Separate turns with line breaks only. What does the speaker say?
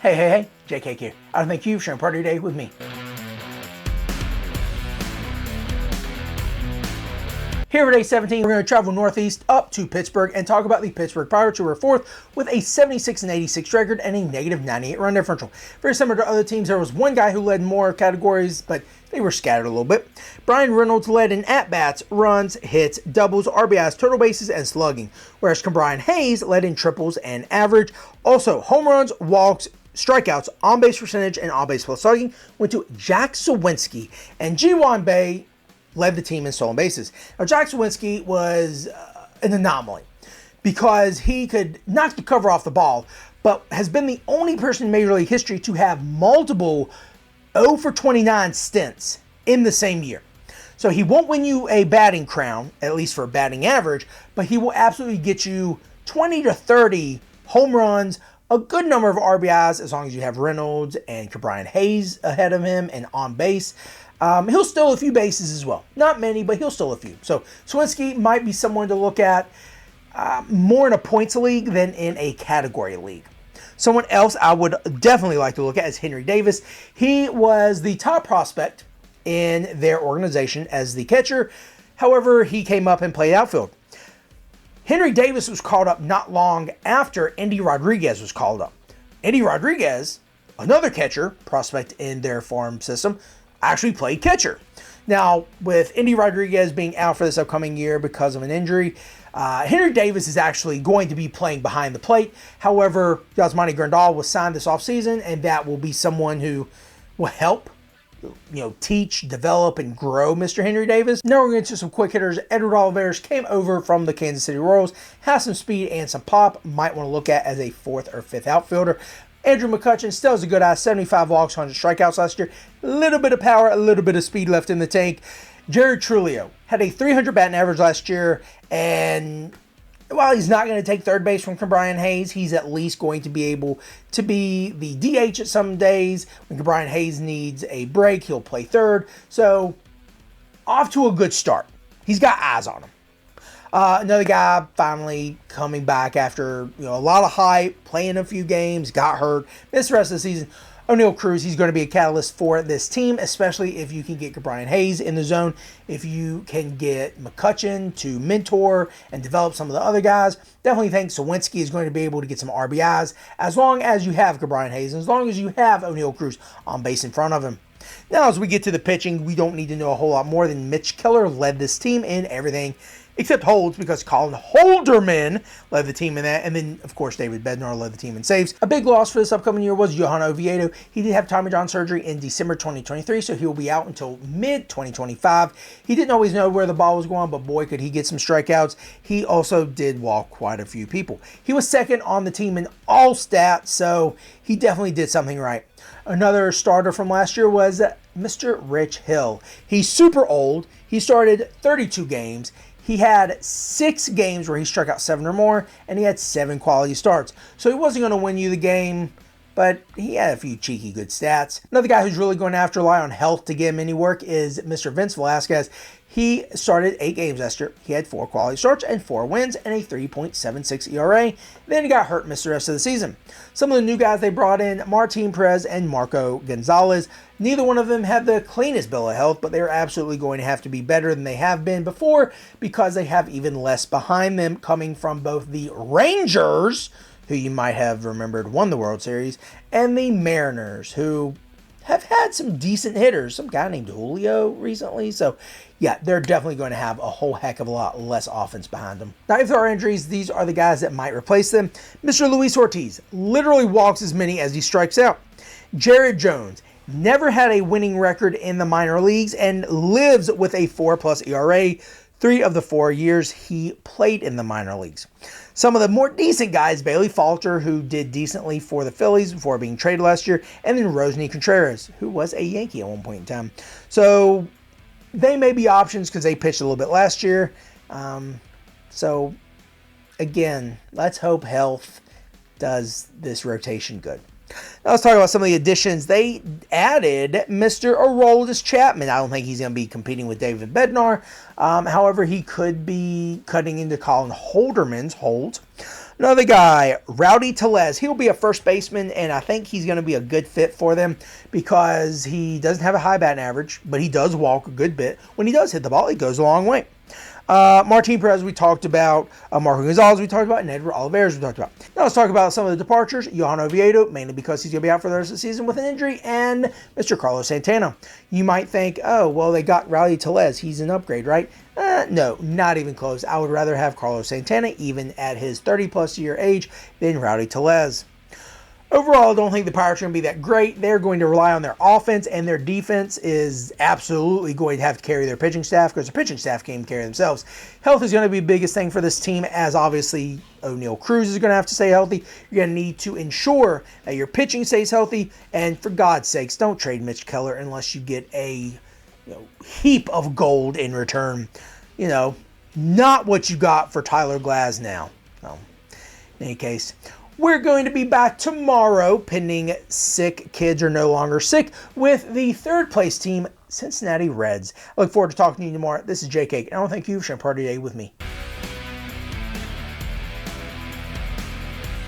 Hey, JK here. I thank you for sharing part of your day with me. Here for day 17, we're going to travel northeast up to Pittsburgh and talk about the Pittsburgh Pirates, who were fourth with a 76-86 record and a negative 98 run differential. Very similar to other teams, there was one guy who led more categories, but they were scattered a little bit. Brian Reynolds led in at-bats, runs, hits, doubles, RBIs, total bases, and slugging, whereas Brian Hayes led in triples and average. Also, home runs, walks, strikeouts, on-base percentage, and on-base plus slugging went to Jack Sawinski, and Ji-Hwan Bae led the team in stolen bases. Now, Jack Sawinski was an anomaly because he could knock the cover off the ball, but has been the only person in Major League history to have multiple 0 for 29 stints in the same year. So he won't win you a batting crown, at least for batting average, but he will absolutely get you 20 to 30 home runs, a good number of RBIs, as long as you have Reynolds and Brian Hayes ahead of him and on base. He'll steal a few bases as well. Not many, but he'll steal a few. So Sawinski might be someone to look at more in a points league than in a category league. Someone else I would definitely like to look at is Henry Davis. He was the top prospect in their organization as the catcher. However, he came up and played outfield. Henry Davis was called up not long after Endy Rodriguez was called up. Endy Rodriguez, another catcher prospect in their farm system, actually played catcher. Now, with Endy Rodriguez being out for this upcoming year because of an injury, Henry Davis is actually going to be playing behind the plate. However, Yasmani Grandal was signed this offseason, and that will be someone who will help teach, develop, and grow Mr. Henry Davis. Now we're going to some quick hitters. Edward Olivares came over from the Kansas City Royals, has some speed and some pop. Might want to look at as a fourth or fifth outfielder. Andrew McCutchen still has a good eye, 75 walks, 100 strikeouts last year. A little bit of power, a little bit of speed left in the tank. Jared Trulio had a 300 batting average last year, and while he's not going to take third base from Brian Hayes, he's at least going to be able to be the DH at some days. When Brian Hayes needs a break, he'll play third. So, off to a good start. He's got eyes on him. Another guy finally coming back after a lot of hype, playing a few games, got hurt, missed the rest of the season. O'Neal Cruz, he's going to be a catalyst for this team, especially if you can get Brian Hayes in the zone. If you can get McCutchen to mentor and develop some of the other guys, definitely think Sawinski is going to be able to get some RBIs as long as you have Brian Hayes and as long as you have O'Neal Cruz on base in front of him. Now, as we get to the pitching, we don't need to know a whole lot more than Mitch Keller led this team in everything except holds, because Colin Holderman led the team in that. And then, of course, David Bednar led the team in saves. A big loss for this upcoming year was Johan Oviedo. He did have Tommy John surgery in December 2023, so he will be out until mid-2025. He didn't always know where the ball was going, but boy, could he get some strikeouts. He also did walk quite a few people. He was second on the team in all stats, so he definitely did something right. Another starter from last year was Mr. Rich Hill. He's super old. He started 32 games. He had 6 games where he struck out 7 or more, and he had 7 quality starts. So he wasn't going to win you the game, but he had a few cheeky good stats. Another guy who's really going to have to rely on health to get him any work is Mr. Vince Velasquez. He started 8 games last year. He had 4 quality starts and 4 wins and a 3.76 ERA. Then he got hurt and missed the rest of the season. Some of the new guys they brought in, Martin Perez and Marco Gonzalez. Neither one of them had the cleanest bill of health, but they're absolutely going to have to be better than they have been before because they have even less behind them coming from both the Rangers, who you might have remembered won the World Series, and the Mariners, who have had some decent hitters. Some guy named Julio recently. So, yeah, they're definitely going to have a whole heck of a lot less offense behind them. Now, if there are injuries, these are the guys that might replace them. Mr. Luis Ortiz literally walks as many as he strikes out. Jared Jones never had a winning record in the minor leagues and lives with a 4+ ERA 3 of the 4 years he played in the minor leagues. Some of the more decent guys, Bailey Falter, who did decently for the Phillies before being traded last year, and then Rosny Contreras, who was a Yankee at one point in time. So they may be options because they pitched a little bit last year. So again, let's hope health does this rotation good. Now let's talk about some of the additions. They added Mr. Aroldis Chapman. I don't think he's going to be competing with David Bednar. However, he could be cutting into Colin Holderman's hold. Another guy, Rowdy Tellez. He'll be a first baseman, and I think he's going to be a good fit for them because he doesn't have a high batting average, but he does walk a good bit. When he does hit the ball, he goes a long way. Martin Perez, we talked about. Marco Gonzalez, we talked about. And Edward Olivares, we talked about. Now let's talk about some of the departures. Johan Oviedo, mainly because he's going to be out for the rest of the season with an injury. And Mr. Carlos Santana. You might think, oh, well, they got Rowdy Tellez. He's an upgrade, right? No, not even close. I would rather have Carlos Santana, even at his 30-plus year age, than Rowdy Tellez. Overall, I don't think the Pirates are going to be that great. They're going to rely on their offense, and their defense is absolutely going to have to carry their pitching staff because their pitching staff can't carry themselves. Health is going to be the biggest thing for this team, as obviously O'Neal Cruz is going to have to stay healthy. You're going to need to ensure that your pitching stays healthy, and for God's sakes, don't trade Mitch Keller unless you get a heap of gold in return. Not what you got for Tyler Glasnow. So, in any case, we're going to be back tomorrow, pending sick kids are no longer sick, with the third place team, Cincinnati Reds. I look forward to talking to you tomorrow. This is Jake Cake, and I want to thank you for sharing part of your day with me.